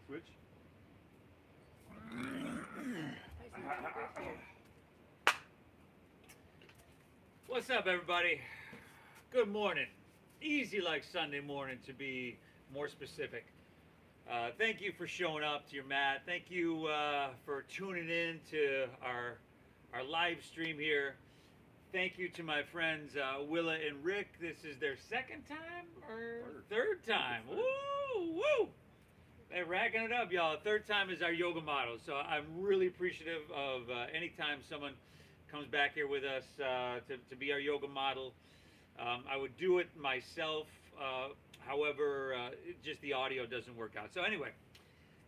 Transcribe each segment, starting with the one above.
Switch. What's up, everybody? Good morning. Easy like Sunday morning, to be more specific. Thank you for showing up to your mat. Thank you for tuning in to our live stream here. Thank you to my friends Willa and Rick. This is their second time or third time. Woo, woo! They're racking it up, y'all. Third time is our yoga model. So I'm really appreciative of anytime someone comes back here with us to be our yoga model. I would do it myself. However, just the audio doesn't work out. So anyway,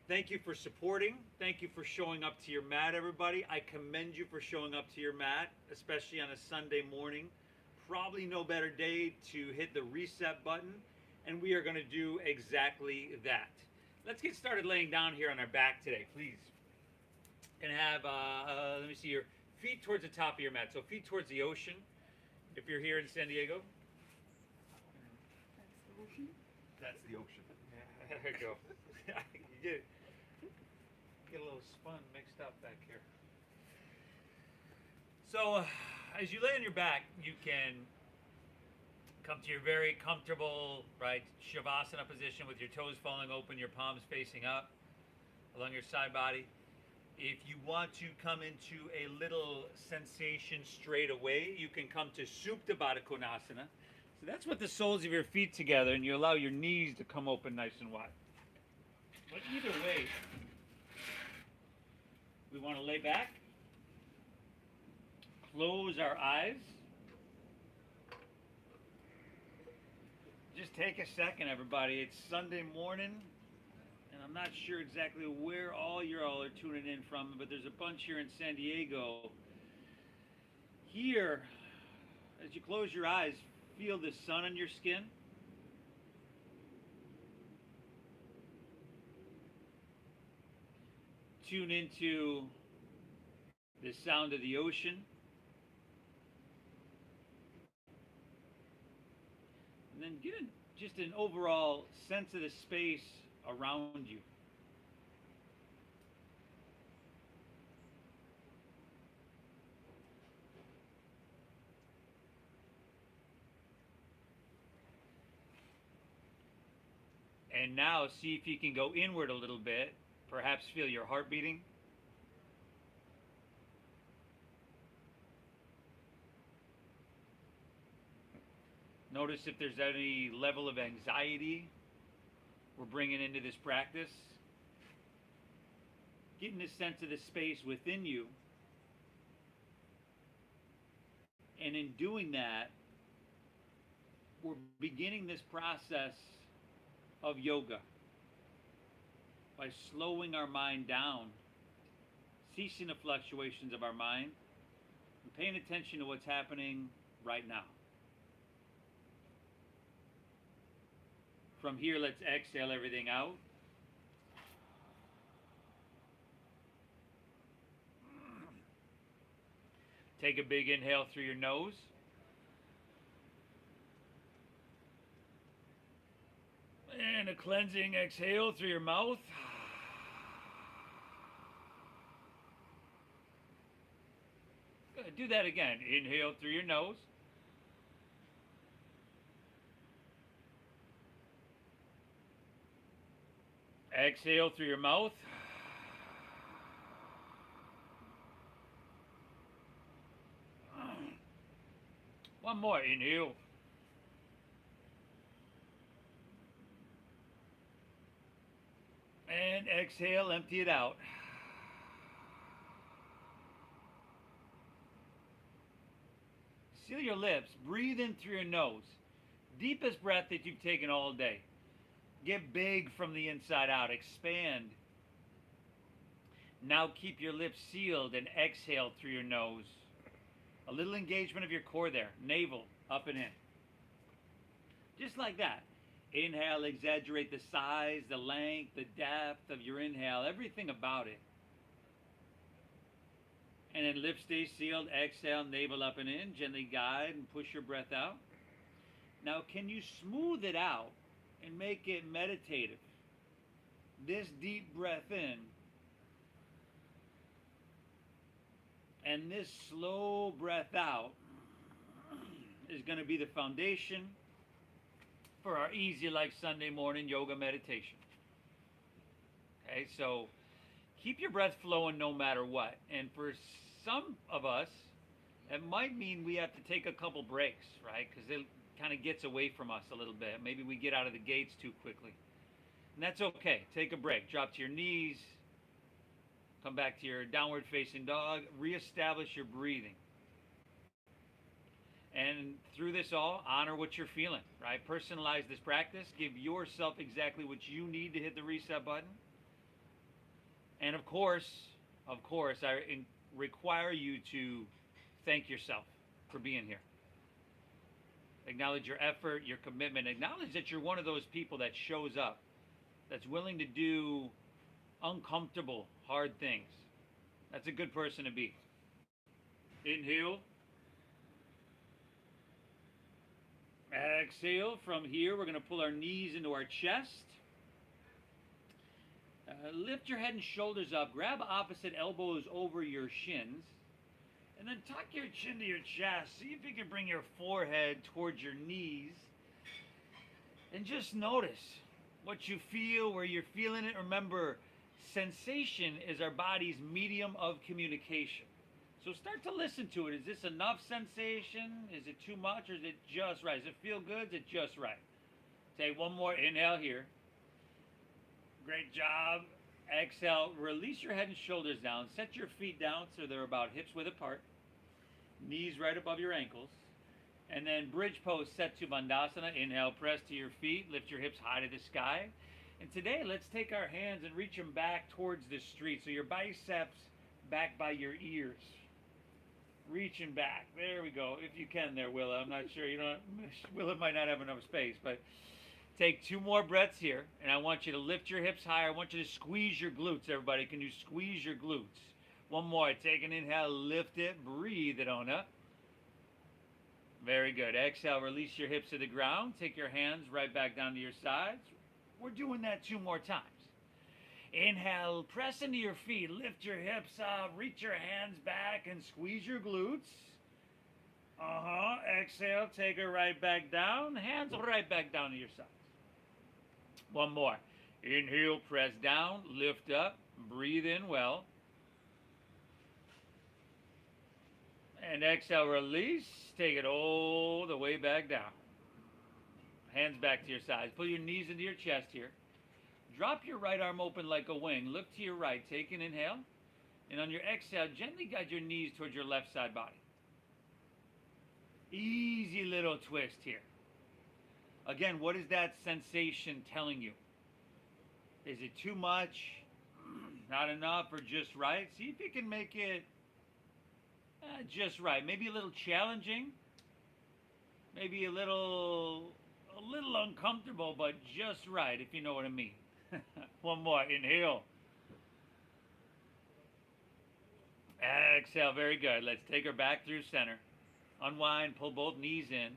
thank you for supporting. Thank you for showing up to your mat, everybody. I commend you for showing up to your mat, especially on a Sunday morning. Probably no better day to hit the reset button, and we are going to do exactly that. Let's get started laying down here on our back today, please. And have, let me see, your feet towards the top of your mat. So feet towards the ocean, if you're here in San Diego. That's the ocean. There you go. You get a little spun mixed up back here. So as you lay on your back, you can come to your very comfortable, right, Shavasana position with your toes falling open, your palms facing up along your side body. If you want to come into a little sensation straight away, you can come to Supta Baddha Konasana. So that's with the soles of your feet together, and you allow your knees to come open nice and wide. But either way, we want to lay back, close our eyes. Just take a second, everybody. It's Sunday morning, and I'm not sure exactly where all y'all are tuning in from, but there's a bunch here in San Diego. Here, as you close your eyes, feel the sun on your skin. Tune into the sound of the ocean. And then get just an overall sense of the space around you. And now see if you can go inward a little bit. Perhaps feel your heart beating. Notice if there's any level of anxiety we're bringing into this practice. Getting a sense of the space within you. And in doing that, we're beginning this process of yoga by slowing our mind down, ceasing the fluctuations of our mind, and paying attention to what's happening right now. From here, let's exhale everything out. Take a big inhale through your nose. And a cleansing exhale through your mouth. Good. Do that again. Inhale through your nose. Exhale through your mouth. One more. Inhale. And exhale, empty it out. Seal your lips. Breathe in through your nose. Deepest breath that you've taken all day. Get big from the inside out. Expand. Now keep your lips sealed and exhale through your nose. A little engagement of your core there. Navel, up and in. Just like that. Inhale, exaggerate the size, the length, the depth of your inhale, everything about it. And then lips stay sealed. Exhale, navel up and in. Gently guide and push your breath out. Now, can you smooth it out and make it meditative? this deep breath in and this slow breath out is going to be the foundation for our easy like Sunday morning yoga meditation. Okay, so keep your breath flowing no matter what. And for some of us, it might mean we have to take a couple breaks, right? Because it kind of gets away from us a little bit. Maybe we get out of the gates too quickly. And that's okay. Take a break. Drop to your knees. Come back to your downward facing dog. Reestablish your breathing. And through this all, honor what you're feeling, right? Personalize this practice. Give yourself exactly what you need to hit the reset button. And of course, I require you to thank yourself for being here. Acknowledge your effort, your commitment. Acknowledge that you're one of those people that shows up, that's willing to do uncomfortable, hard things. That's a good person to be. Inhale. Exhale. From here, we're going to pull our knees into our chest. Lift your head and shoulders up. Grab opposite elbows over your shins. And then tuck your chin to your chest. See if you can bring your forehead towards your knees. And just notice what you feel, where you're feeling it. Remember, sensation is our body's medium of communication. So start to listen to it. Is this enough sensation? Is it too much, or is it just right? Does it feel good? Is it just right? Take one more inhale here. Great job. Exhale. Release your head and shoulders down. Set your feet down so they're about hips width apart. Knees right above your ankles. And then bridge pose set to Bandhasana. Inhale, press to your feet. Lift your hips high to the sky. And today, let's take our hands and reach them back towards the street. So your biceps back by your ears. Reaching back. There we go. If you can there, Willa. I'm not sure. Willa might not have enough space, but take 2 more breaths here. And I want you to lift your hips higher. I want you to squeeze your glutes, everybody. Can you squeeze your glutes? One more. Take an inhale. Lift it. Breathe it on up. Very good. Exhale. Release your hips to the ground. Take your hands right back down to your sides. We're doing that 2 more times. Inhale, press into your feet, lift your hips up, reach your hands back and squeeze your glutes. Exhale, take it right back down, hands right back down to your sides. One more. Inhale, press down, lift up, breathe in well. And exhale, release, take it all the way back down. Hands back to your sides. Pull your knees into your chest here. Drop your right arm open like a wing. Look to your right. Take an inhale. And on your exhale, gently guide your knees towards your left side body. Easy little twist here. Again, what is that sensation telling you? Is it too much? Not enough? Or just right? See if you can make it just right. Maybe a little challenging. Maybe a little uncomfortable, but just right, if you know what I mean. One more. Inhale. Exhale. Very good. Let's take her back through center. Unwind. Pull both knees in.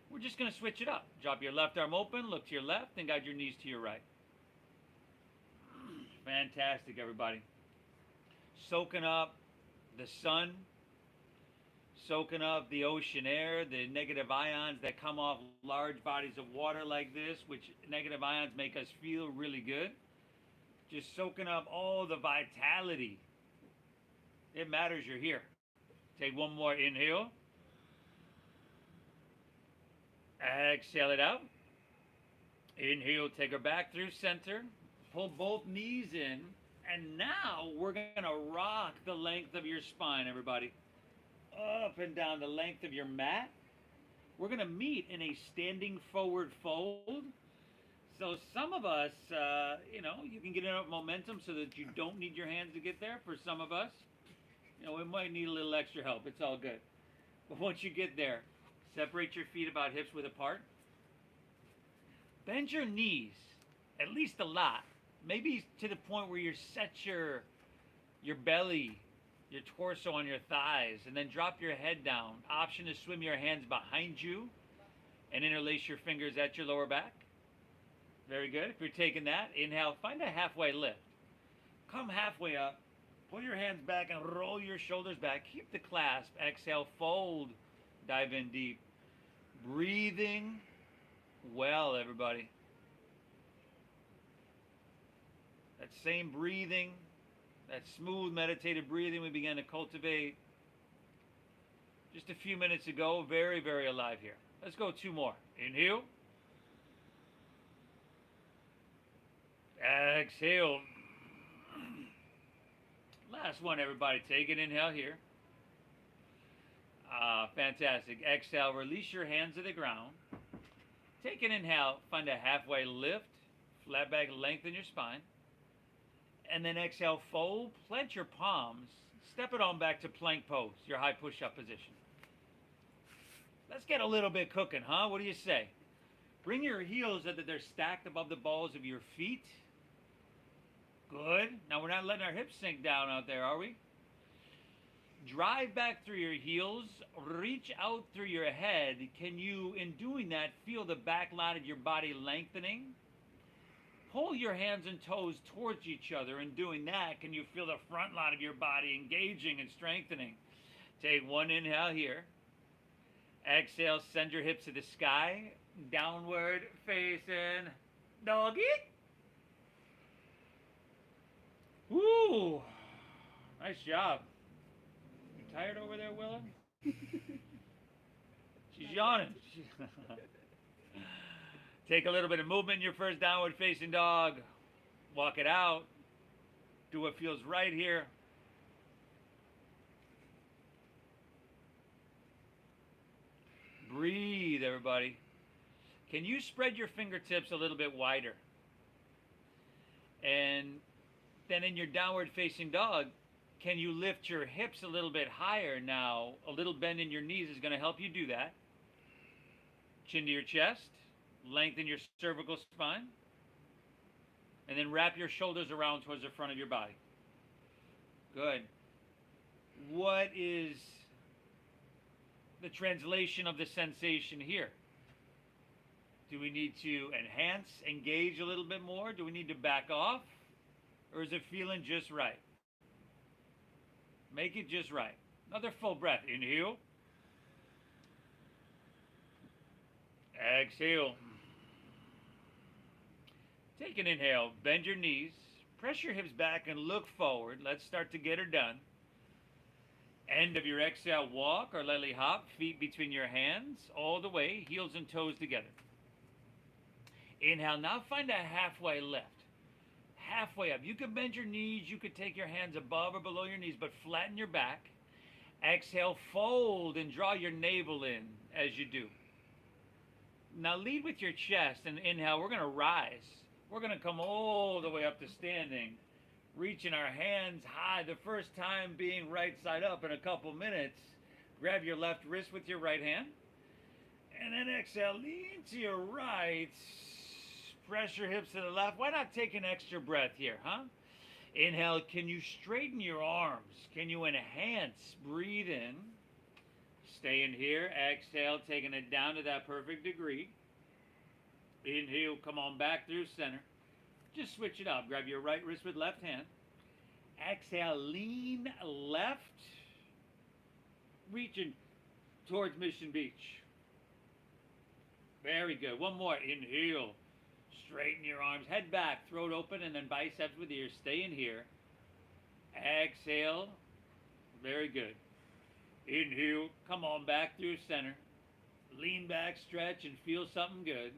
We're just going to switch it up. Drop your left arm open. Look to your left. And guide your knees to your right. Fantastic, everybody. Soaking up the sun. Soaking up the ocean air, the negative ions that come off large bodies of water like this, which negative ions make us feel really good. Just soaking up all the vitality. It matters you're here. Take one more inhale. Exhale it out. Inhale, take her back through center. Pull both knees in. And now we're going to rock the length of your spine, everybody. Up and down the length of your mat. We're going to meet in a standing forward fold. So some of us, you can get enough momentum so that you don't need your hands to get there. For some of us, we might need a little extra help. It's all good. But once you get there, separate your feet about hips width apart. Bend your knees, at least a lot. Maybe to the point where you set your belly, your torso on your thighs, and then drop your head down. Option to swim your hands behind you and interlace your fingers at your lower back. Very good. If you're taking that, inhale, find a halfway lift. Come halfway up. Pull your hands back and roll your shoulders back. Keep the clasp. Exhale, fold. Dive in deep. Breathing well, everybody. That same breathing, that smooth meditative breathing we began to cultivate just a few minutes ago. Very, very alive here. Let's go 2 more. Inhale. Exhale. Last one, everybody. Take an inhale here. Fantastic. Exhale. Release your hands to the ground. Take an inhale. Find a halfway lift. Flat back. Lengthen your spine. And then exhale. Fold. Plant your palms. Step it on back to plank pose. Your high push-up position. Let's get a little bit cooking, huh? What do you say? Bring your heels so that they're stacked above the balls of your feet. Good. Now we're not letting our hips sink down out there, are we? Drive back through your heels. Reach out through your head. Can you, in doing that, feel the back line of your body lengthening? Pull your hands and toes towards each other. In doing that, can you feel the front line of your body engaging and strengthening? Take one inhale here. Exhale, send your hips to the sky. Downward facing doggy. Woo! Nice job. You tired over there, Willa? She's yawning. Take a little bit of movement in your first downward facing dog. Walk it out. Do what feels right here. Breathe, everybody. Can you spread your fingertips a little bit wider? And then in your downward facing dog, can you lift your hips a little bit higher now? A little bend in your knees is going to help you do that. Chin to your chest. Lengthen your cervical spine. And then wrap your shoulders around towards the front of your body. Good. What is the translation of the sensation here? Do we need to enhance, engage a little bit more? Do we need to back off? Or is it feeling just right? Make it just right. Another full breath. Inhale. Exhale. Take an inhale. Bend your knees. Press your hips back and look forward. Let's start to get her done. End of your exhale, walk or lightly hop. Feet between your hands all the way. Heels and toes together. Inhale. Now find a halfway lift. Halfway up. You could bend your knees. You could take your hands above or below your knees, but flatten your back. Exhale, fold and draw your navel in as you do. Now lead with your chest and inhale. We're going to rise. We're going to come all the way up to standing. Reaching our hands high. The first time being right side up in a couple minutes. Grab your left wrist with your right hand. And then exhale. Lean to your right. Press your hips to the left. Why not take an extra breath here, huh? Inhale. Can you straighten your arms? Can you enhance? Breathe in. Stay in here. Exhale. Taking it down to that perfect degree. Inhale. Come on back through center. Just switch it up. Grab your right wrist with left hand. Exhale. Lean left. Reaching towards Mission Beach. Very good. One more. Inhale. Straighten your arms. Head back. Throat open and then biceps with ears. Stay in here. Exhale. Very good. Inhale. Come on back through center. Lean back, stretch, and feel something good.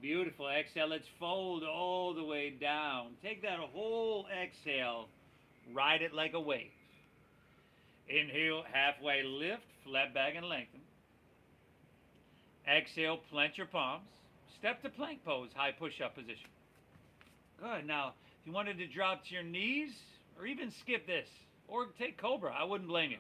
Beautiful. Exhale. Let's fold all the way down. Take that whole exhale. Ride it like a wave. Inhale. Halfway lift. Flat back and lengthen. Exhale. Plant your palms. Step to plank pose. High push-up position. Good. Now, if you wanted to drop to your knees or even skip this or take Cobra, I wouldn't blame you.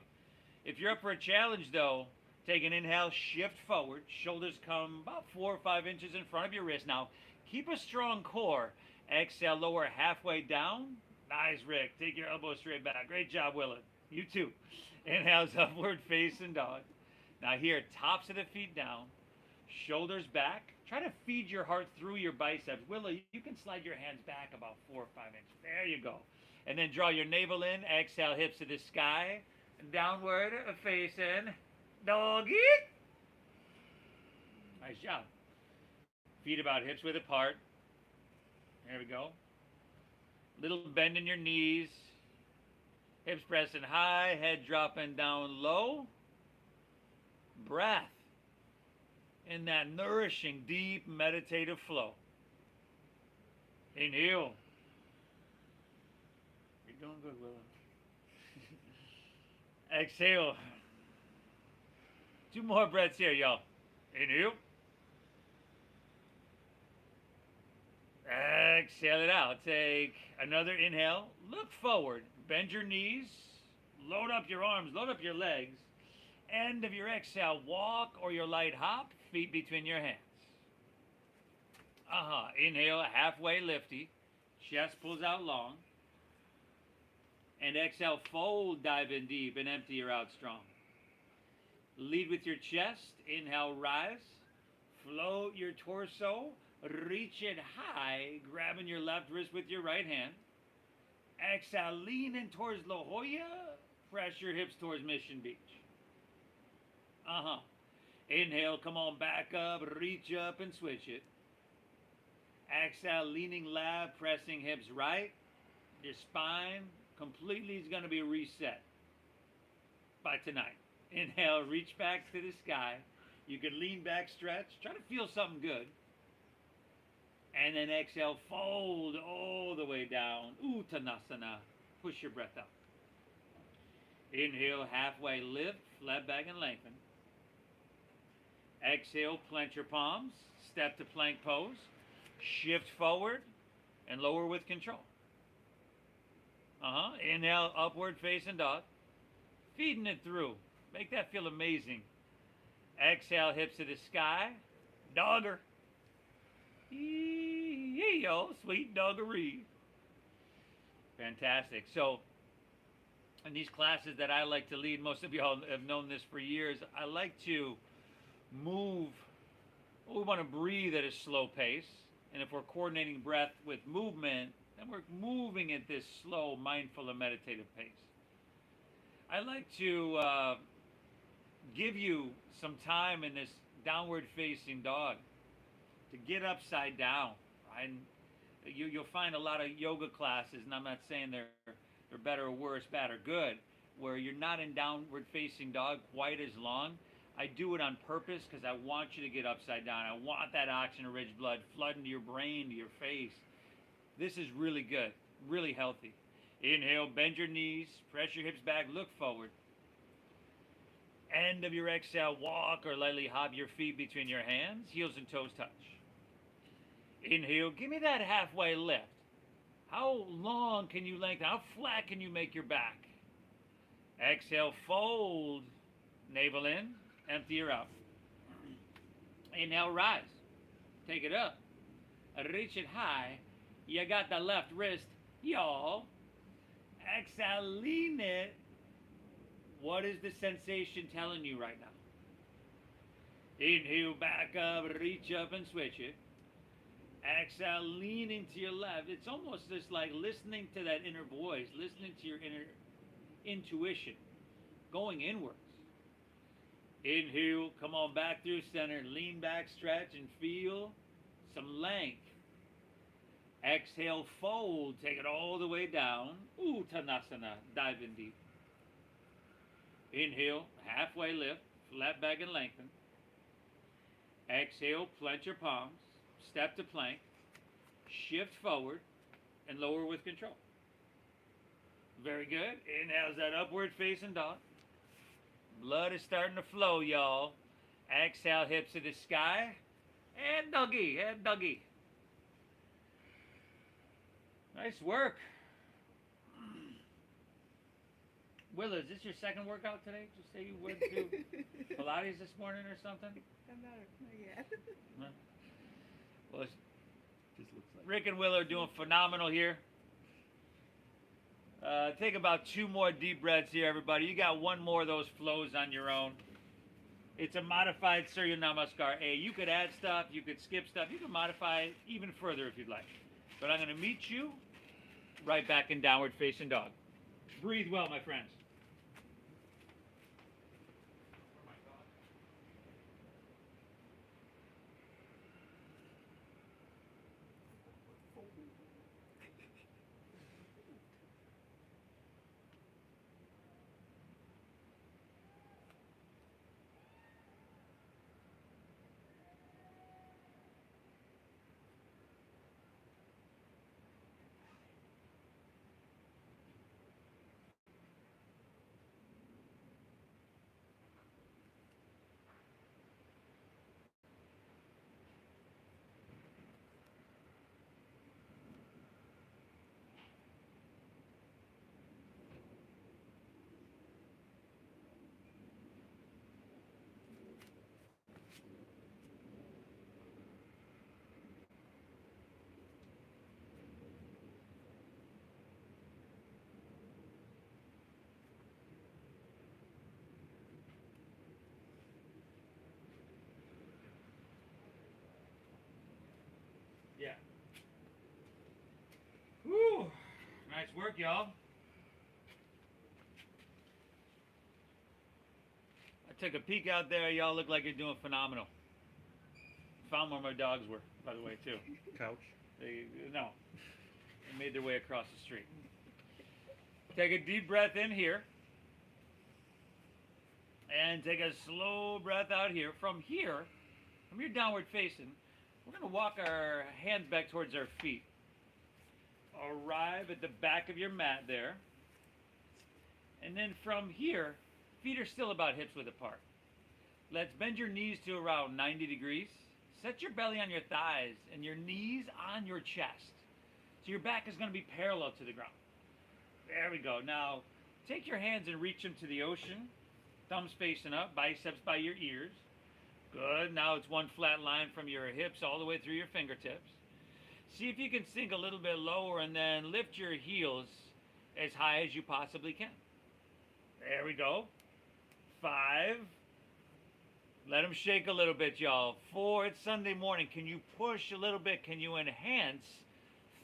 If you're up for a challenge, though, take an inhale, shift forward. Shoulders come about 4 or 5 inches in front of your wrist. Now, keep a strong core. Exhale, lower halfway down. Nice, Rick. Take your elbows straight back. Great job, Willard. You too. Inhales, upward facing dog. Now here, tops of the feet down. Shoulders back. Try to feed your heart through your biceps. Willow, you can slide your hands back about 4 or 5 inches. There you go. And then draw your navel in. Exhale, hips to the sky. Downward facing doggy. Nice job. Feet about hips width apart. There we go. Little bend in your knees. Hips pressing high, head dropping down low. Breath in that nourishing, deep, meditative flow. Inhale. You're doing good, Willow. Exhale. 2 more breaths here, y'all. Inhale. Exhale it out. Take another inhale. Look forward. Bend your knees. Load up your arms. Load up your legs. End of your exhale. Walk or your light hop. Feet between your hands. Inhale. Halfway lifty. Chest pulls out long. And exhale. Fold. Dive in deep and empty your out strong. Lead with your chest. Inhale. Rise. Float your torso. Reach it high, grabbing your left wrist with your right hand. Exhale, lean in towards La Jolla. Press your hips towards Mission Beach. Inhale, come on back up, reach up and switch it. Exhale, leaning left, pressing hips right. Your spine completely is going to be reset by tonight. Inhale, reach back to the sky. You can lean back, stretch. Try to feel something good. And then exhale, fold all the way down. Uttanasana. Push your breath out. Inhale, halfway lift, flat back and lengthen. Exhale, plant your palms. Step to plank pose. Shift forward and lower with control. Inhale, upward facing dog. Feeding it through. Make that feel amazing. Exhale, hips to the sky. Dogger. Yo, sweet doggery. Fantastic. So, in these classes that I like to lead, most of y'all have known this for years, I like to move. We want to breathe at a slow pace. And if we're coordinating breath with movement, then we're moving at this slow, mindful, and meditative pace. I like to give you some time in this downward facing dog to get upside down. And you'll find a lot of yoga classes, and I'm not saying they're better or worse, bad or good, where you're not in downward facing dog quite as long. I do it on purpose because I want you to get upside down. I want that oxygen-rich blood flooding to your brain, to your face. This is really good, really healthy. Inhale, bend your knees, press your hips back, look forward. End of your exhale, walk or lightly hop your feet between your hands, heels and toes touch. Inhale, give me that halfway lift. How long can you lengthen? How flat can you make your back? Exhale, fold, navel in, empty her out. Inhale, rise. Take it up. Reach it high. You got the left wrist, y'all. Exhale, lean it. What is the sensation telling you right now? Inhale, back up, reach up and switch it. Exhale, lean into your left. It's almost just like listening to that inner voice, listening to your inner intuition, going inwards. Inhale, come on back through center, lean back, stretch, and feel some length. Exhale, fold, take it all the way down. Uttanasana, dive in deep. Inhale, halfway lift, flat back and lengthen. Exhale, plant your palms, step to plank, shift forward, and lower with control. Very good. Inhale's that upward facing dog. Blood is starting to flow, y'all. Exhale, hips to the sky. And doggy, and doggy. Nice work. Willa, is this your second workout today? Did you say you went to Pilates this morning or something? Not yet. No? Well, just looks like Rick and Willa are doing phenomenal here. Take about 2 more deep breaths here, everybody. You got 1 more of those flows on your own. It's a modified Surya Namaskar A. You could add stuff, you could skip stuff, you could modify it even further if you'd like. But I'm going to meet you right back in downward facing dog. Breathe well, my friends. Yeah. Whew. Nice work, y'all. I took a peek out there. Y'all look like you're doing phenomenal. Found where my dogs were, by the way, too. Couch. No. They made their way across the street. Take a deep breath in here. And take a slow breath out here. From here, from your downward facing, we're going to walk our hands back towards our feet. Arrive at the back of your mat there. And then from here, feet are still about hips width apart. Let's bend your knees to around 90 degrees. Set your belly on your thighs and your knees on your chest. So your back is going to be parallel to the ground. There we go. Now, take your hands and reach them to the ocean. Thumbs facing up, biceps by your ears. Good. Now it's one flat line from your hips all the way through your fingertips. See if you can sink a little bit lower and then lift your heels as high as you possibly can. There we go. 5. Let them shake a little bit, y'all. 4. It's Sunday morning. Can you push a little bit? Can you enhance?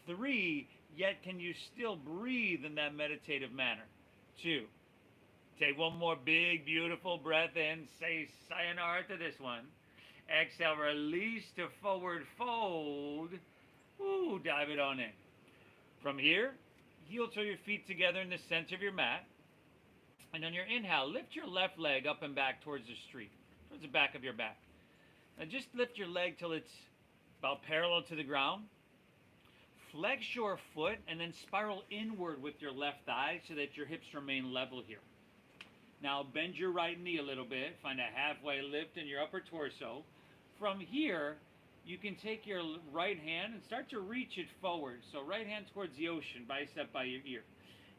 3. Yet can you still breathe in that meditative manner? 2. Take one more big, beautiful breath in. Say sayonara to this one. Exhale, release to forward fold. Ooh, dive it on in. From here, heel toe your feet together in the center of your mat. And on your inhale, lift your left leg up and back towards the street, towards the back of your back. Now just lift your leg till it's about parallel to the ground. Flex your foot and then spiral inward with your left thigh so that your hips remain level here. Now bend your right knee a little bit. Find a halfway lift in your upper torso. From here, you can take your right hand and start to reach it forward. So right hand towards the ocean, bicep by your ear.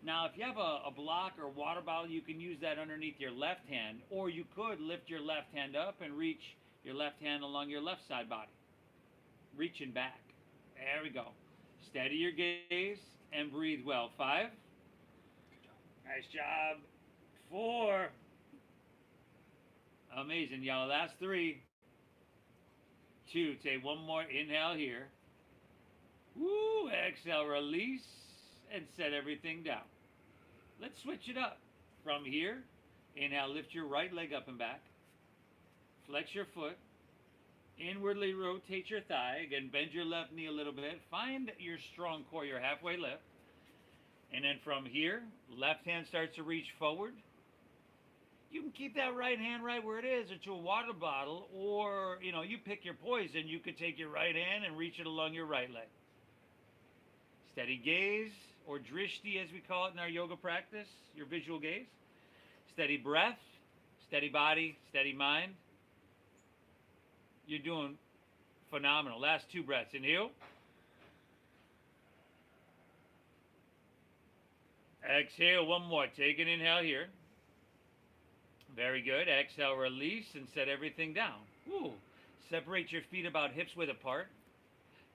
Now, if you have a block or water bottle, you can use that underneath your left hand. Or you could lift your left hand up and reach your left hand along your left side body. Reaching back. There we go. Steady your gaze and breathe well. 5. Nice job. 4. Amazing, y'all. Last 3. 2. Take one more inhale here. Woo. Exhale, release, and set everything down. Let's switch it up. From here, inhale, lift your right leg up and back. Flex your foot. Inwardly rotate your thigh. Again, bend your left knee a little bit. Find your strong core, your halfway lift. And then from here, left hand starts to reach forward. You can keep that right hand right where it is, or to a water bottle, or, you pick your poison. You could take your right hand and reach it along your right leg. Steady gaze, or drishti as we call it in our yoga practice, your visual gaze. Steady breath, steady body, steady mind. You're doing phenomenal. Last 2 breaths. Inhale. Exhale, one more. Take an inhale here. Very good. Exhale, release, and set everything down. Ooh. Separate your feet about hips width apart.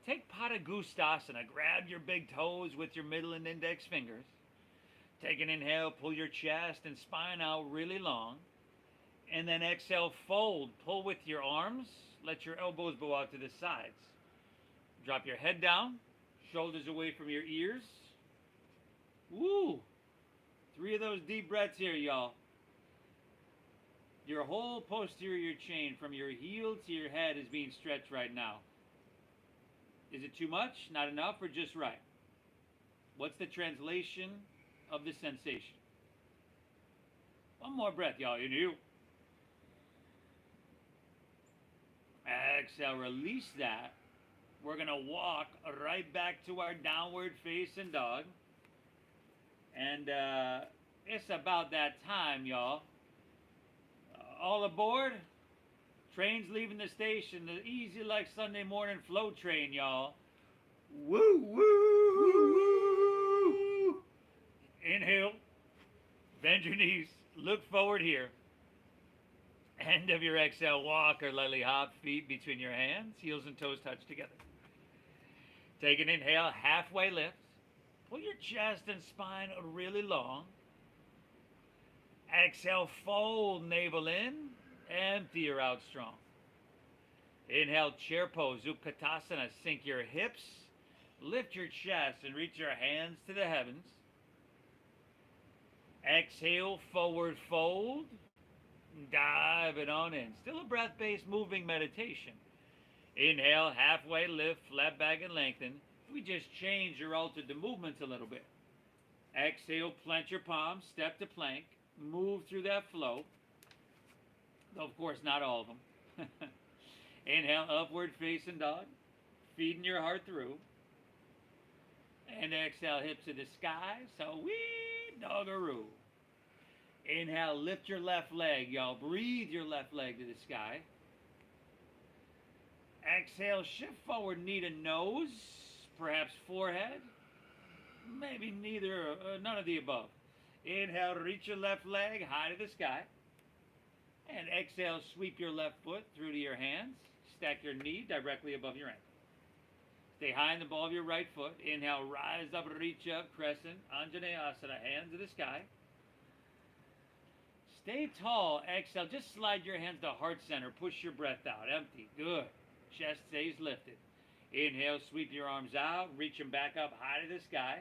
Take Padagustasana. Grab your big toes with your middle and index fingers. Take an inhale, pull your chest and spine out really long. And then exhale, fold. Pull with your arms. Let your elbows bow out to the sides. Drop your head down. Shoulders away from your ears. Woo! 3 of those deep breaths here, y'all. Your whole posterior chain from your heel to your head is being stretched right now. Is it too much, not enough, or just right? What's the translation of the sensation? One more breath, y'all. Inhale. Exhale, release that. We're going to walk right back to our downward facing dog. And it's about that time, y'all. All aboard. Train's leaving the station. The Easy Like Sunday Morning flow train, y'all. Woo, woo, woo, woo. Inhale. Bend your knees. Look forward here. End of your exhale, walk or lightly hop, feet between your hands, heels and toes touch together. Take an inhale, halfway lift. Pull your chest and spine really long. Exhale, fold, navel in, empty her out strong. Inhale, chair pose, Utkatasana, sink your hips, lift your chest and reach your hands to the heavens. Exhale, forward fold, dive it on in. Still a breath-based moving meditation. Inhale, halfway lift, flat back and lengthen. We just changed or altered the movements a little bit. Exhale, plant your palms, step to plank, move through that flow. Though, of course, not all of them. Inhale, upward facing dog, feeding your heart through. And exhale, hips to the sky, so wee doggaroo. Inhale, lift your left leg, y'all. Breathe your left leg to the sky. Exhale, shift forward, knee to nose, perhaps forehead. Maybe neither, none of the above. Inhale, reach your left leg high to the sky. And exhale, sweep your left foot through to your hands. Stack your knee directly above your ankle. Stay high in the ball of your right foot. Inhale, rise up, reach up, crescent, Anjaneyasana, hands to the sky. Stay tall. Exhale, just slide your hands to heart center. Push your breath out. Empty. Good. Chest stays lifted. Inhale, sweep your arms out. Reach them back up high to the sky.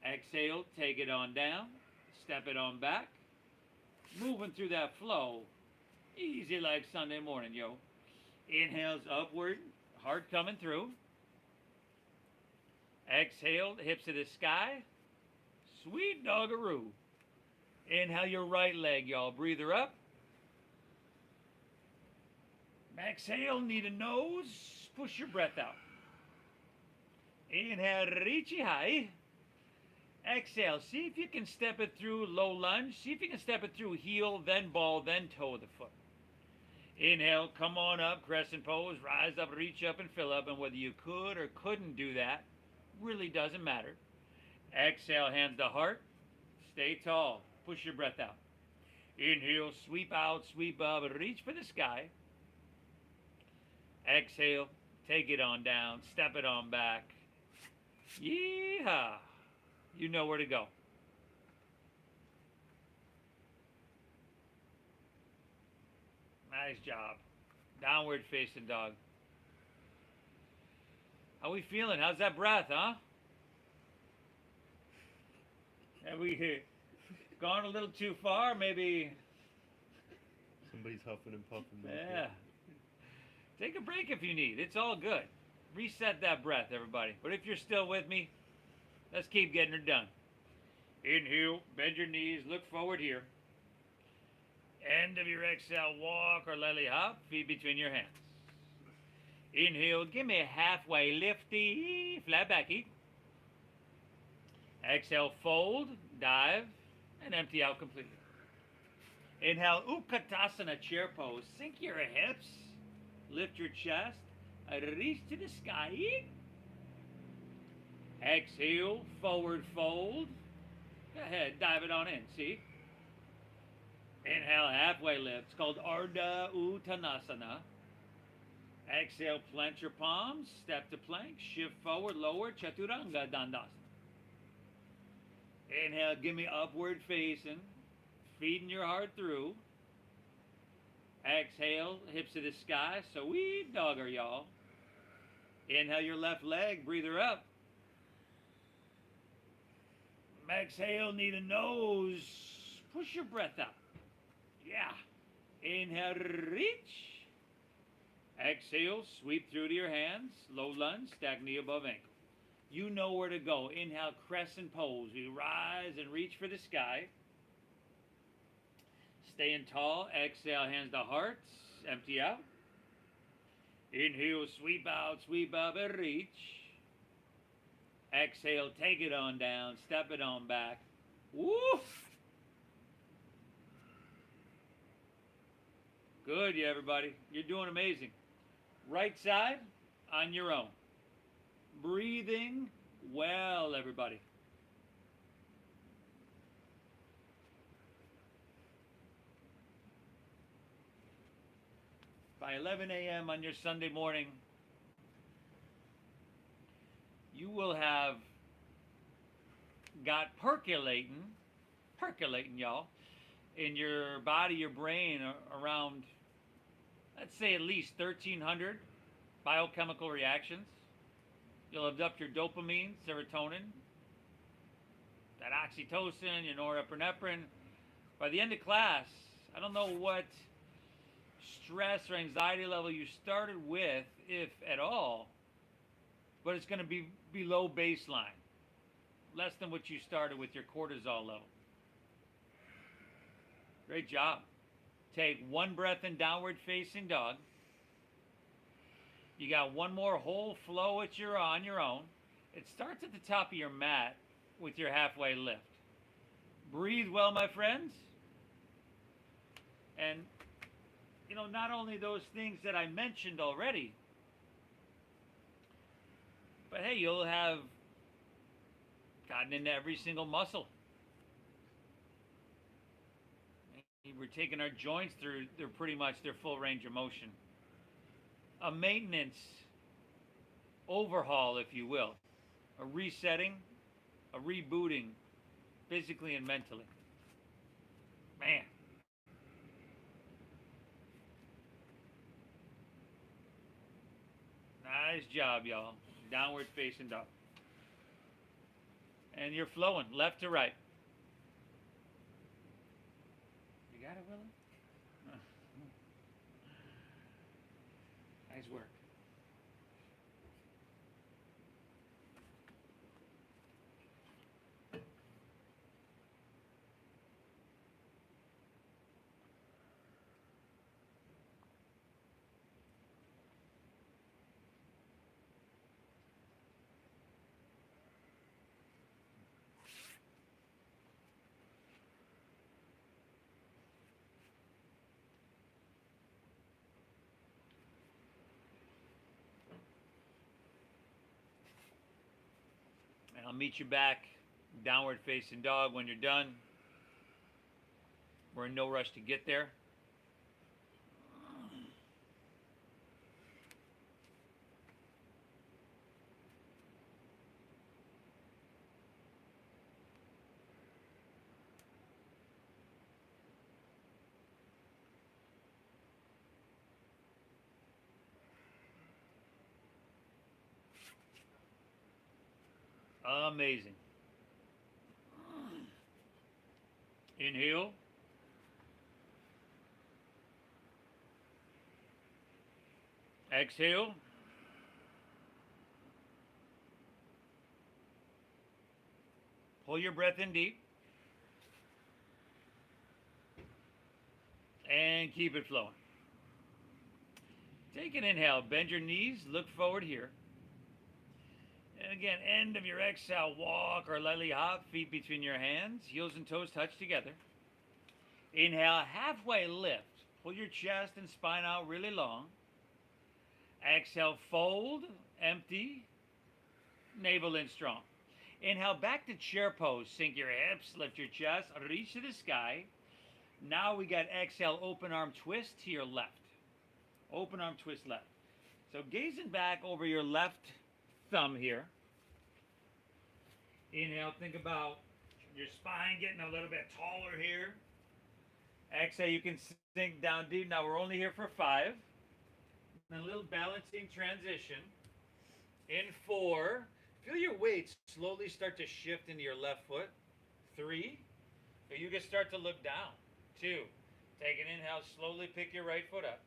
Exhale, take it on down. Step it on back. Moving through that flow. Easy like Sunday morning, yo. Inhales upward. Heart coming through. Exhale, hips to the sky. Sweet doggaroo. Inhale your right leg, y'all. Breather up. Exhale, knee to nose. Push your breath out. Inhale, reach high. Exhale, see if you can step it through low lunge. See if you can step it through heel, then ball, then toe of the foot. Inhale, come on up, crescent pose. Rise up, reach up, and fill up. And whether you could or couldn't do that really doesn't matter. Exhale, hands to heart. Stay tall. Push your breath out. Inhale, sweep out, sweep up, reach for the sky. Exhale, take it on down, step it on back. Yeehaw! You know where to go. Nice job. Downward facing dog. How we feeling? How's that breath, huh? Have we gone a little too far? Maybe. Somebody's huffing and puffing. Yeah. Take a break if you need. It's all good. Reset that breath, everybody. But if you're still with me, let's keep getting her done. Inhale, bend your knees, look forward here. End of your exhale, walk or lightly hop, feet between your hands. Inhale, give me a halfway lifty, flat backy. Exhale, fold, dive, and empty out completely. Inhale, Utkatasana, chair pose. Sink your hips, lift your chest, reach to the sky. Exhale, forward fold. Go ahead, dive it on in, see? Inhale, halfway lift. It's called Ardha Uttanasana. Exhale, plant your palms, step to plank, shift forward, lower, Chaturanga Dandasana. Inhale, give me upward facing, feeding your heart through. Exhale, hips to the sky. Sweet dogger, y'all. Inhale your left leg, breathe her up. Exhale, knee to nose. Push your breath up. Yeah. Inhale, reach. Exhale, sweep through to your hands. Low lunge, stack knee above ankle. You know where to go. Inhale, crescent pose. We rise and reach for the sky. Staying tall. Exhale, hands to hearts. Empty out. Inhale, sweep out, and reach. Exhale, take it on down, step it on back. Woof! Good, yeah, everybody. You're doing amazing. Right side on your own. Breathing well, everybody. By 11 a.m. on your Sunday morning, you will have got percolating, y'all, in your body, your brain, around, let's say, at least 1,300 biochemical reactions. You'll have upped your dopamine, serotonin, that oxytocin, your norepinephrine. By the end of class, I don't know what stress or anxiety level you started with, if at all, but it's going to be below baseline, less than what you started with your cortisol level. Great job. Take one breath in downward facing dog. You got one more whole flow on your own. It starts at the top of your mat with your halfway lift. Breathe well, my friends. And, you know, not only those things that I mentioned already, but hey, you'll have gotten into every single muscle. We're taking our joints through pretty much their full range of motion. A maintenance overhaul, if you will. A resetting, a rebooting, physically and mentally. Man. Nice job, y'all. Downward facing dog. And you're flowing left to right. You got it, Willie? Nice work. And I'll meet you back, downward facing dog, when you're done. We're in no rush to get there. Amazing. Inhale. Exhale. Pull your breath in deep. And keep it flowing. Take an inhale. Bend your knees. Look forward here. And again, end of your exhale, walk or lightly hop, feet between your hands, heels and toes touch together. Inhale, halfway lift. Pull your chest and spine out really long. Exhale, fold, empty, navel in strong. Inhale, back to chair pose. Sink your hips, lift your chest, reach to the sky. Now we got exhale, open arm twist to your left. Open arm twist left. So gazing back over your left thumb here. Inhale, think about your spine getting a little bit taller here. Exhale, you can sink down deep. Now we're only here for 5. And a little balancing transition. In 4, feel your weight slowly start to shift into your left foot. 3, so you can start to look down. 2, take an inhale, slowly pick your right foot up.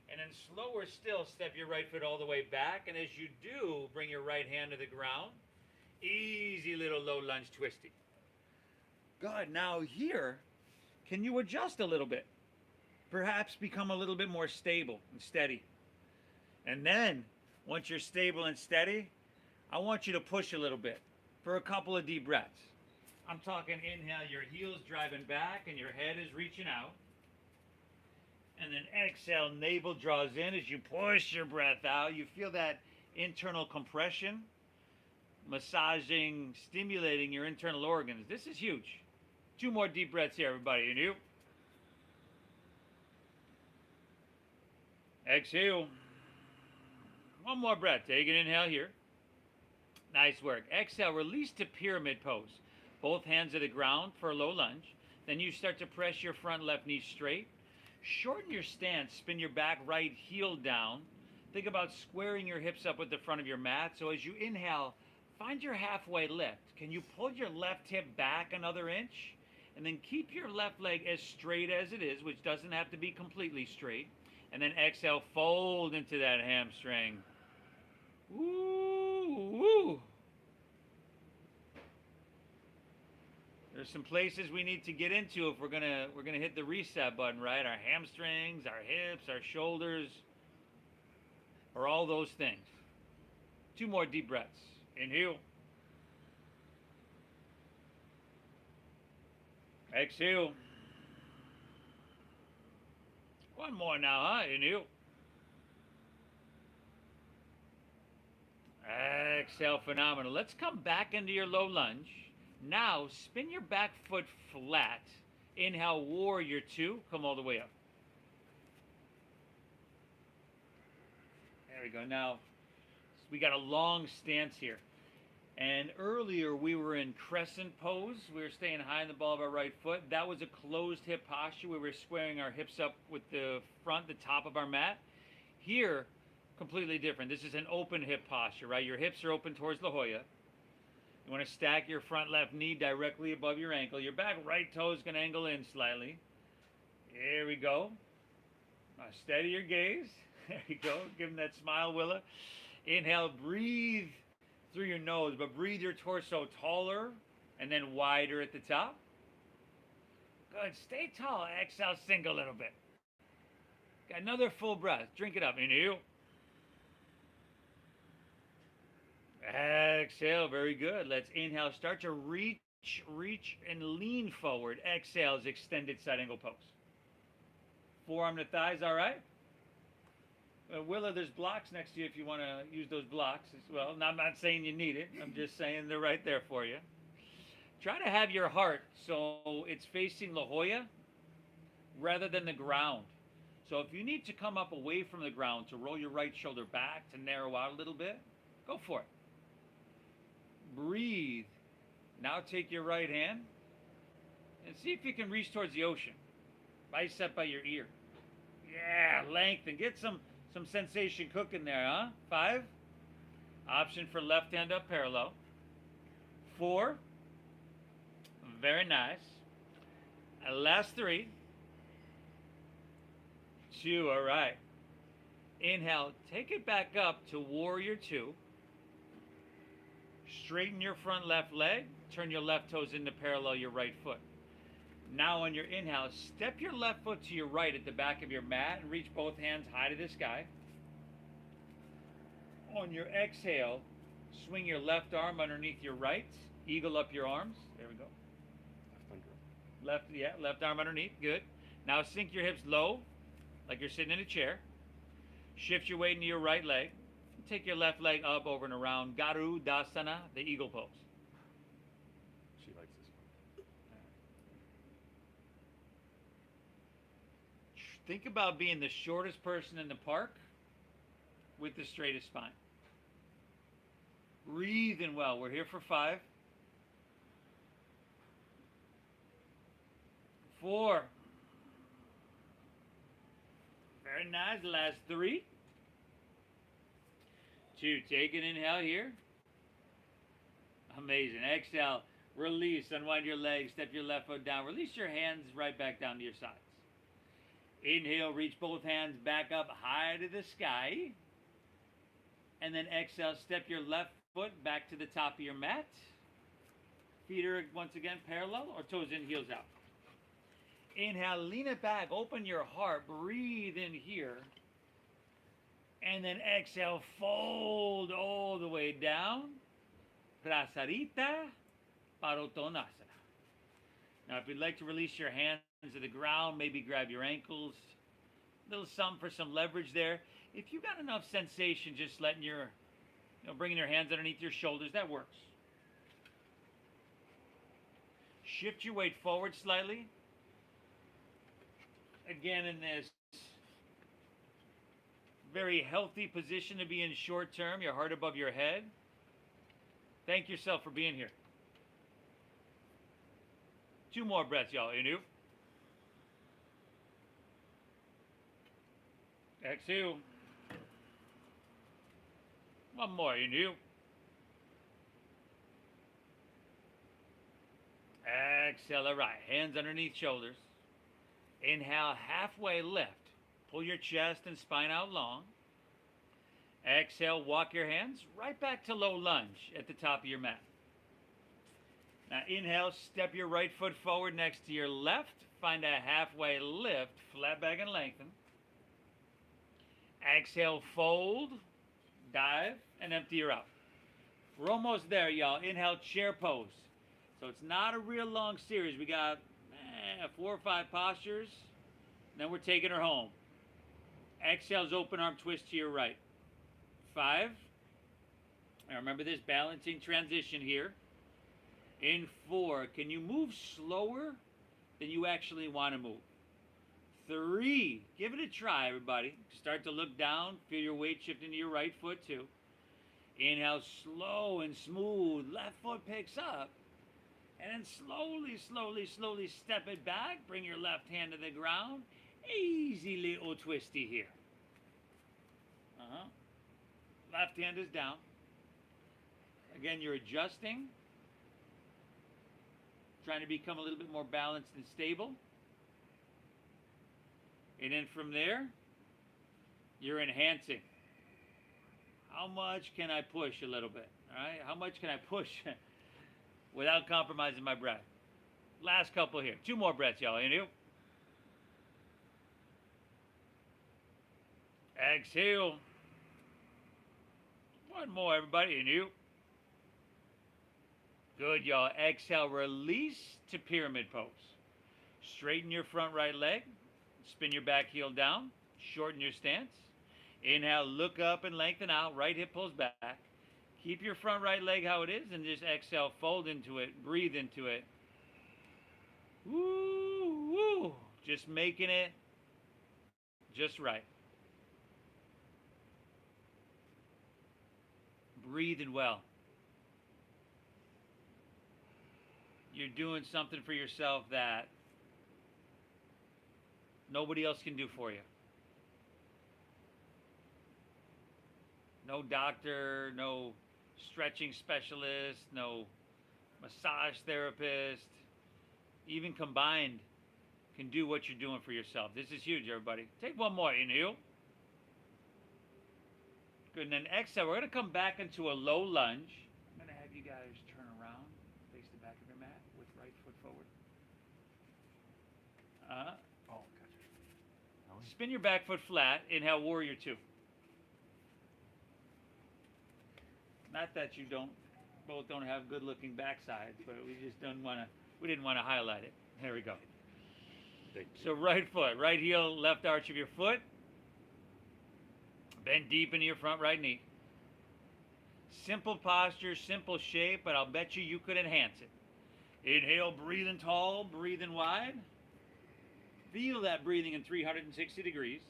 And then slower still, step your right foot all the way back. And as you do, bring your right hand to the ground. Easy little low lunge twisty. Good. Now here, can you adjust a little bit? Perhaps become a little bit more stable and steady. And then, once you're stable and steady, I want you to push a little bit for a couple of deep breaths. I'm talking inhale, your heels driving back and your head is reaching out. And then exhale, navel draws in as you push your breath out. You feel that internal compression, massaging, stimulating your internal organs. This is huge. 2 more deep breaths here, everybody. And you. Exhale. 1 more breath. Take an inhale here. Nice work. Exhale, release to pyramid pose. Both hands to the ground for a low lunge. Then you start to press your front left knee straight. Shorten your stance. Spin your back right heel down. Think about squaring your hips up with the front of your mat. So as you inhale, find your halfway lift. Can you pull your left hip back another inch? And then keep your left leg as straight as it is, which doesn't have to be completely straight. And then exhale, fold into that hamstring. Woo, woo. There's some places we need to get into if we're gonna hit the reset button, right? Our hamstrings, our hips, our shoulders, or all those things. 2 more deep breaths. Inhale. Exhale. 1 more now, huh? Inhale. Exhale, phenomenal. Let's come back into your low lunge. Now, spin your back foot flat. Inhale, warrior 2. Come all the way up. There we go. Now, we got a long stance here. And earlier, we were in crescent pose. We were staying high in the ball of our right foot. That was a closed hip posture. We were squaring our hips up with the front, the top of our mat. Here, completely different. This is an open hip posture, right? Your hips are open towards La Jolla. You want to stack your front left knee directly above your ankle. Your back right toe is going to angle in slightly. Here we go. Now steady your gaze. There you go. Give them that smile, Willa. Inhale, breathe through your nose, but breathe your torso taller and then wider at the top. Good. Stay tall. Exhale, sink a little bit. Got another full breath. Drink it up. Inhale. Exhale, very good. Let's inhale. Start to reach, and lean forward. Exhale is extended side angle pose. Forearm to thighs, all right? Willa, there's blocks next to you if you want to use those blocks as well. Now, I'm not saying you need it. I'm just saying they're right there for you. Try to have your heart so it's facing La Jolla rather than the ground. So if you need to come up away from the ground to roll your right shoulder back to narrow out a little bit, go for it. Breathe. Now take your right hand and see if you can reach towards the ocean. Bicep by your ear. Yeah, lengthen. Get some sensation cooking there, huh? 5. Option for left hand up parallel. 4. Very nice. And last 3. 2, all right. Inhale, take it back up to warrior 2. Straighten your front left leg. Turn your left toes into parallel your right foot. Now on your inhale, step your left foot to your right at the back of your mat and reach both hands high to the sky. On your exhale, swing your left arm underneath your right. Eagle up your arms. There we go. Left arm underneath. Good. Now sink your hips low, like you're sitting in a chair. Shift your weight into your right leg. Take your left leg up, over and around. Garudasana, the eagle pose. She likes this one. Think about being the shortest person in the park with the straightest spine. Breathing well. We're here for 5. 4. Very nice. Last 3. 2. Take an inhale here. Amazing. Exhale. Release. Unwind your legs. Step your left foot down. Release your hands right back down to your sides. Inhale. Reach both hands back up high to the sky. And then exhale. Step your left foot back to the top of your mat. Feet are once again parallel or toes in, heels out. Inhale. Lean it back. Open your heart. Breathe in here. And then exhale. Fold all the way down. Prasarita Padottanasana. Now, if you'd like to release your hands to the ground, maybe grab your ankles. A little something for some leverage there. If you got enough sensation, just letting bringing your hands underneath your shoulders, that works. Shift your weight forward slightly. Again, in this very healthy position to be in short term, your heart above your head. Thank yourself for being here. 2 more breaths, y'all. Inu. Exhale. 1 more. Inu. Exhale. All right. Hands underneath shoulders. Inhale. Halfway lift. Pull your chest and spine out long. Exhale, walk your hands right back to low lunge at the top of your mat. Now inhale, step your right foot forward next to your left. Find a halfway lift, flat back and lengthen. Exhale, fold, dive, and empty her out. We're almost there, y'all. Inhale, chair pose. So it's not a real long series. We got 4 or 5 postures. Then we're taking her home. Exhale's open arm twist to your right. 5. Now remember this balancing transition here. In 4. Can you move slower than you actually want to move? 3. Give it a try, everybody. Start to look down. Feel your weight shifting to your right foot too. Inhale, slow and smooth. Left foot picks up. And then slowly step it back. Bring your left hand to the ground. Easy little twisty here. Left hand is down. Again, you're adjusting. Trying to become a little bit more balanced and stable. And then from there, you're enhancing. How much can I push a little bit? All right? How much can I push without compromising my breath? Last couple here. 2 more breaths, y'all. Inhale. Exhale. 1 more, everybody. Inhale. Good, y'all. Exhale. Release to pyramid pose. Straighten your front right leg. Spin your back heel down. Shorten your stance. Inhale. Look up and lengthen out. Right hip pulls back. Keep your front right leg how it is and just exhale. Fold into it. Breathe into it. Woo, woo. Just making it just right. Breathing well. You're doing something for yourself that nobody else can do for you. No doctor, no stretching specialist, no massage therapist, even combined, can do what you're doing for yourself. This is huge, everybody. Take 1 more. Inhale. Good, and then exhale. We're going to come back into a low lunge. I'm going to have you guys turn around, face the back of your mat with right foot forward. Oh, gotcha. Spin your back foot flat. Inhale, warrior 2. Not that you both don't have good looking backsides, but we just didn't want to highlight it. There we go. Thank you. So right foot, right heel, left arch of your foot. Bend deep into your front right knee. Simple posture, simple shape, but I'll bet you could enhance it. Inhale, breathing tall, breathing wide. Feel that breathing in 360 degrees.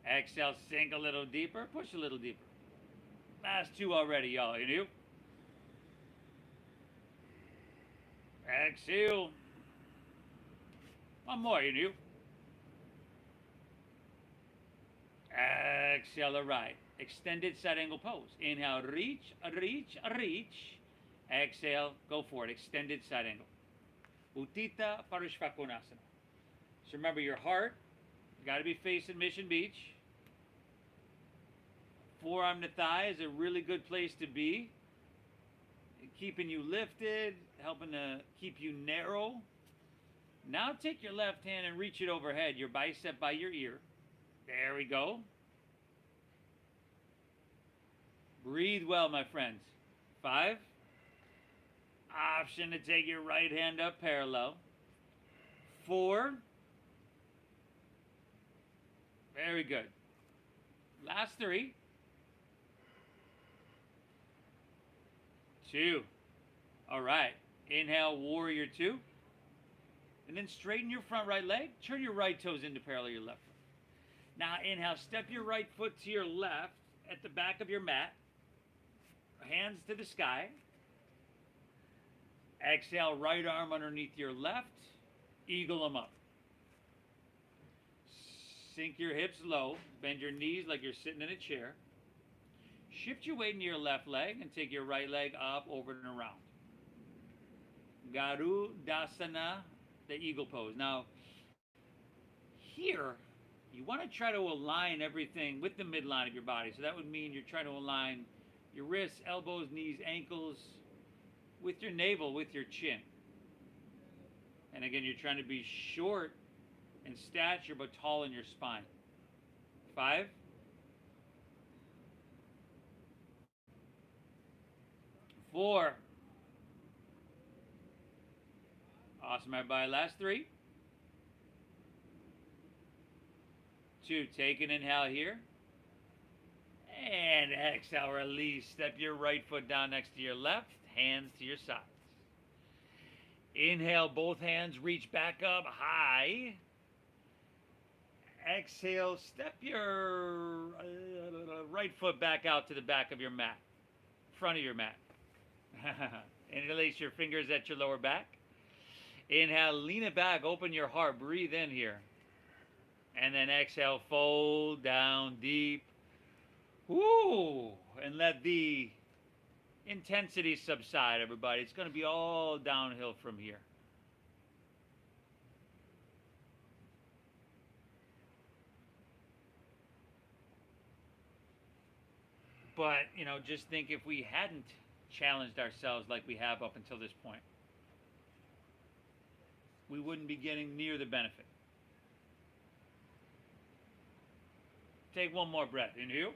Exhale, sink a little deeper, push a little deeper. Last 2 already, y'all. Inhale. Exhale. 1 more. Inhale. Exhale to right. Extended side angle pose. Inhale, reach, reach, reach. Exhale, go for it. Extended side angle. Uttita Parishvakonasana. So remember your heart, you got to be facing Mission Beach. Forearm to thigh is a really good place to be. Keeping you lifted, helping to keep you narrow. Now take your left hand and reach it overhead, your bicep by your ear. There we go. Breathe well, my friends. 5. Option to take your right hand up parallel. 4. Very good. Last 3. 2. All right. Inhale, warrior 2. And then straighten your front right leg. Turn your right toes into parallel your left foot. Now inhale, step your right foot to your left at the back of your mat. Hands to the sky. Exhale, right arm underneath your left. Eagle them up. Sink your hips low. Bend your knees like you're sitting in a chair. Shift your weight into your left leg and take your right leg up, over, and around. Garudasana, the eagle pose. Now, here, you want to try to align everything with the midline of your body. So that would mean you're trying to align your wrists, elbows, knees, ankles, with your navel, with your chin. And again, you're trying to be short in stature, but tall in your spine. 5. 4. Awesome, everybody. Last 3. 2. Take an inhale here. And exhale, release. Step your right foot down next to your left. Hands to your sides. Inhale, both hands reach back up high. Exhale, step your right foot back out to the back of your mat, front of your mat. Interlace your fingers at your lower back. Inhale, lean it back, open your heart, breathe in here. And then exhale, fold down deep. Woo! And let the intensity subside, everybody. It's going to be all downhill from here. But, just think if we hadn't challenged ourselves like we have up until this point, we wouldn't be getting near the benefit. Take one more breath. Inhale.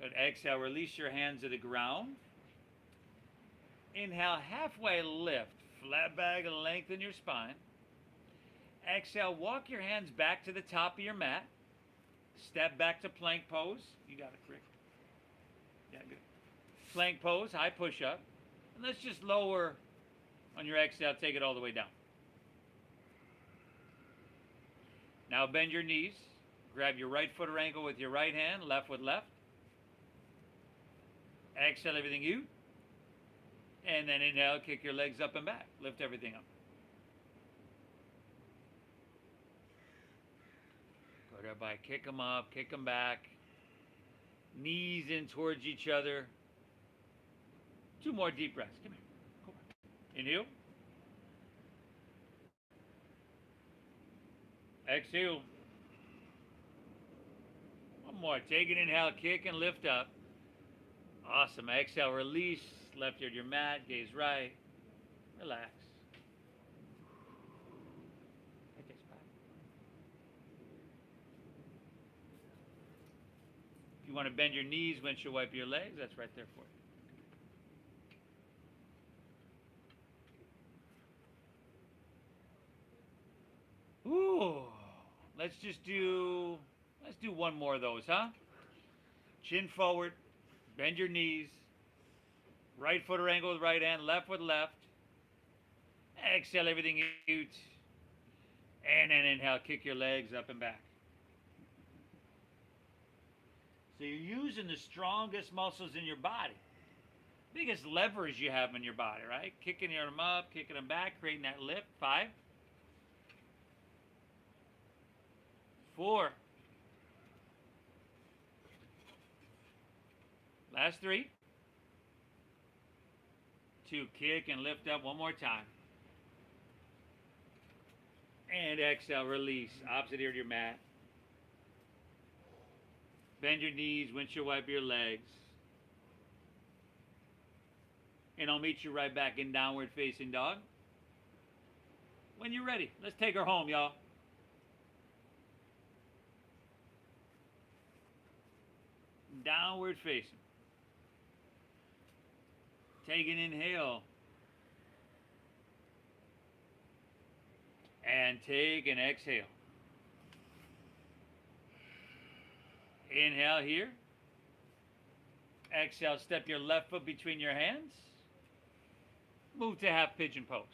Good. Exhale. Release your hands to the ground. Inhale. Halfway lift. Flat back and lengthen your spine. Exhale. Walk your hands back to the top of your mat. Step back to plank pose. You got it, Rick. Yeah, good. Plank pose. High push-up. And let's just lower on your exhale. Take it all the way down. Now bend your knees. Grab your right foot or ankle with your right hand, left with left. Exhale everything out. And then inhale, kick your legs up and back. Lift everything up. Good, everybody. Kick them up, kick them back. Knees in towards each other. 2 more deep breaths. Come here. Come on. Inhale. Exhale. One more. Take an inhale, kick and lift up. Awesome. Exhale, release. Left ear to your mat. Gaze right. Relax. If you want to bend your knees, windshield wipe your legs, that's right there for you. Ooh. Let's do one more of those, huh? Chin forward, bend your knees, right foot or ankle with right hand, left with left. Exhale everything out. And then inhale, kick your legs up and back. So you're using the strongest muscles in your body. Biggest levers you have in your body, right? Kicking them up, kicking them back, creating that lift. 5. 4. Last 3. 2. Kick and lift up one more time. And exhale, release. Opposite ear to your mat. Bend your knees, windshield wipe your legs. And I'll meet you right back in downward facing dog. When you're ready, let's take her home, y'all. Downward facing. Take an inhale. And take an exhale. Inhale here. Exhale, step your left foot between your hands. Move to half pigeon pose.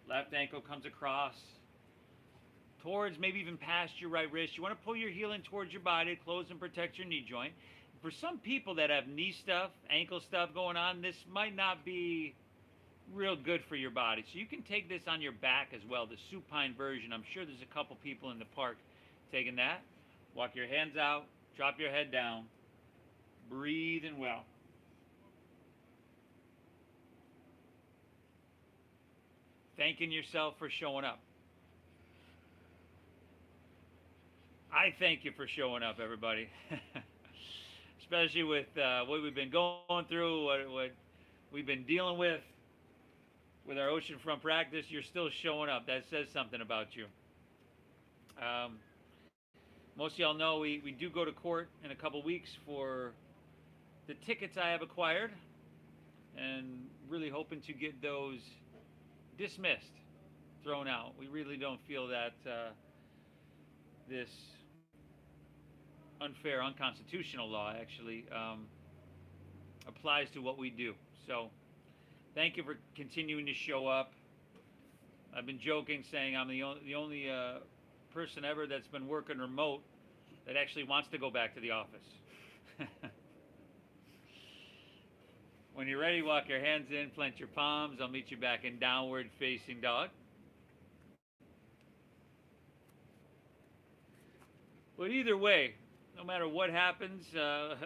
Left ankle comes across towards, maybe even past your right wrist. You want to pull your heel in towards your body to close and protect your knee joint. For some people that have knee stuff, ankle stuff going on, this might not be real good for your body. So you can take this on your back as well, the supine version. I'm sure there's a couple people in the park taking that. Walk your hands out, drop your head down, breathing well. Thanking yourself for showing up. I thank you for showing up, everybody. Especially with what we've been going through, what we've been dealing with our oceanfront practice. You're still showing up. That says something about you. Most of y'all know we do go to court in a couple weeks for the tickets I have acquired, and really hoping to get those dismissed, thrown out. We really don't feel that this unfair, unconstitutional law actually applies to what we do. So thank you for continuing to show up. I've been joking, saying I'm the only person ever that's been working remote that actually wants to go back to the office. When you're ready, walk your hands in, plant your palms. I'll meet you back in downward facing dog. But either way, no matter what happens,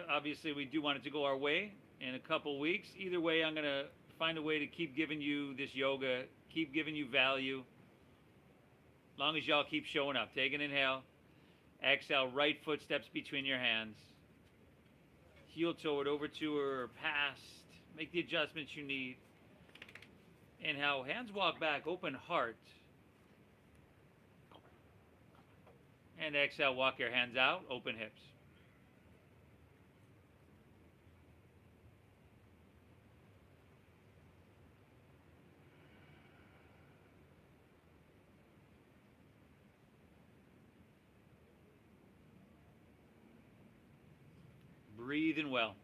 obviously we do want it to go our way in a couple weeks. Either way, I'm going to find a way to keep giving you this yoga, keep giving you value, as long as y'all keep showing up. Take an inhale. Exhale, right foot steps between your hands. Heel toe it over to or past. Make the adjustments you need. Inhale, hands walk back, open heart. And exhale, walk your hands out, open hips. Breathing well.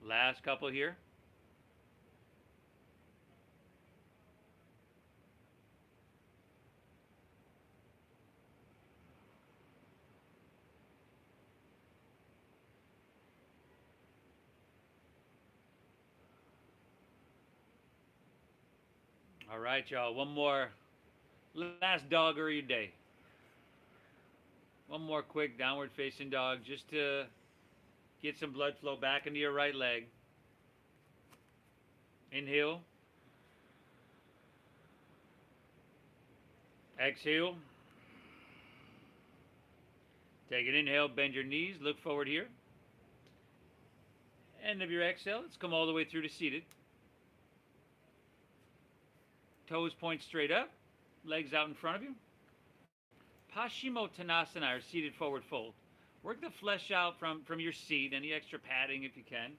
Last couple here. All right, y'all. One more last dog of your day. One more quick downward facing dog just to get some blood flow back into your right leg. Inhale. Exhale. Take an inhale, bend your knees, look forward here. End of your exhale, let's come all the way through to seated. Toes point straight up, legs out in front of you. Paschimottanasana, or seated forward fold. Work the flesh out from your seat, any extra padding if you can.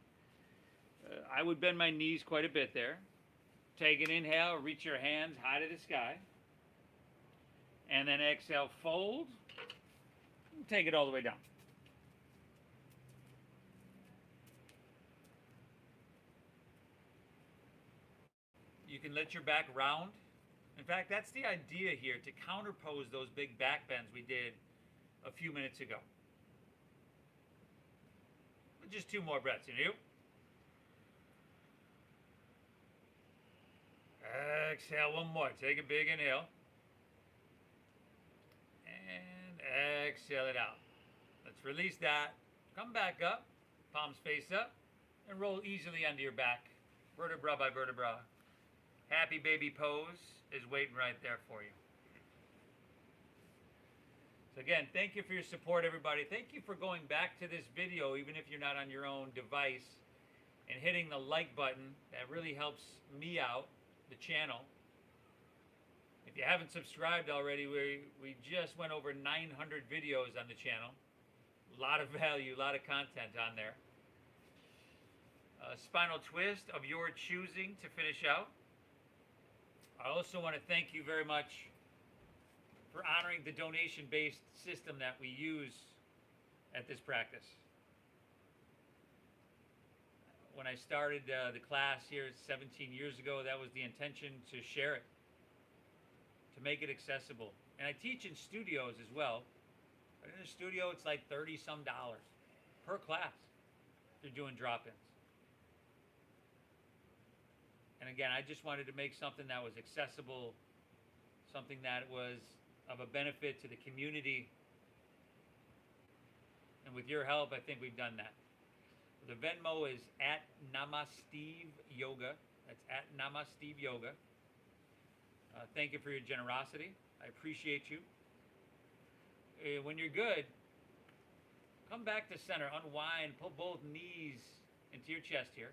I would bend my knees quite a bit there. Take an inhale, reach your hands high to the sky. And then exhale, fold. Take it all the way down. You can let your back round. In fact, that's the idea here, to counterpose those big back bends we did a few minutes ago. Just 2 more breaths. You. Exhale, 1 more. Take a big inhale. And exhale it out. Let's release that. Come back up. Palms face up. And roll easily onto your back. Vertebra by vertebra. Happy baby pose is waiting right there for you. So again, thank you for your support, everybody. Thank you for going back to this video, even if you're not on your own device, and hitting the like button. That really helps me out, the channel. If you haven't subscribed already, we just went over 900 videos on the channel. A lot of value, a lot of content on there. Spinal twist of your choosing to finish out. I also want to thank you very much for honoring the donation-based system that we use at this practice. When I started the class here 17 years ago, that was the intention, to share it, to make it accessible. And I teach in studios as well. But in a studio, it's like $30-some per class if you're doing drop-ins. And again, I just wanted to make something that was accessible, something that was of a benefit to the community. And with your help, I think we've done that. The Venmo is at Namasteve Yoga. That's at Namasteve Yoga. Thank you for your generosity. I appreciate you. When you're good, come back to center, unwind, pull both knees into your chest here.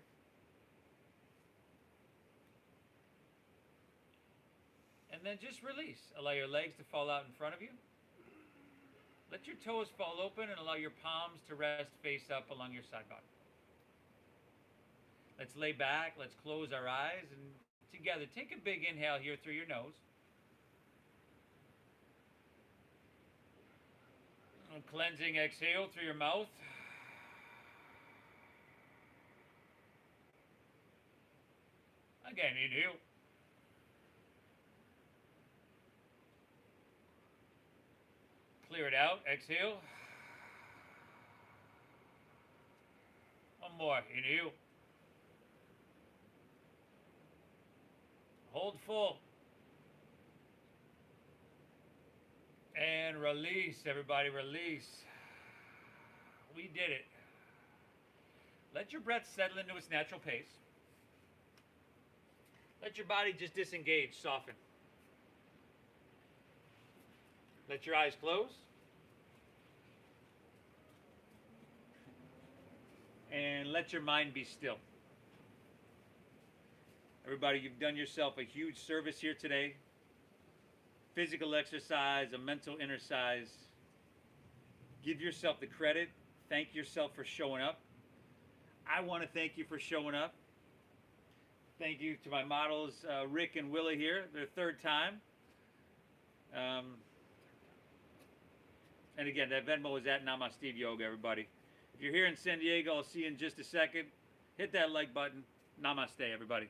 And then just release. Allow your legs to fall out in front of you. Let your toes fall open and allow your palms to rest face up along your side body. Let's lay back. Let's close our eyes. And together, take a big inhale here through your nose. And cleansing exhale through your mouth. Again, inhale. Clear it out. Exhale. One more. Inhale. Hold full. And release, everybody. Release. We did it. Let your breath settle into its natural pace. Let your body just disengage, soften. Let your eyes close. And let your mind be still. Everybody, you've done yourself a huge service here today. Physical exercise, a mental exercise. Give yourself the credit. Thank yourself for showing up. I want to thank you for showing up. Thank you to my models, Rick and Willa here, their 3rd time. And again, that Venmo is at Namasteve Yoga, everybody. If you're here in San Diego, I'll see you in just a second. Hit that like button. Namaste, everybody.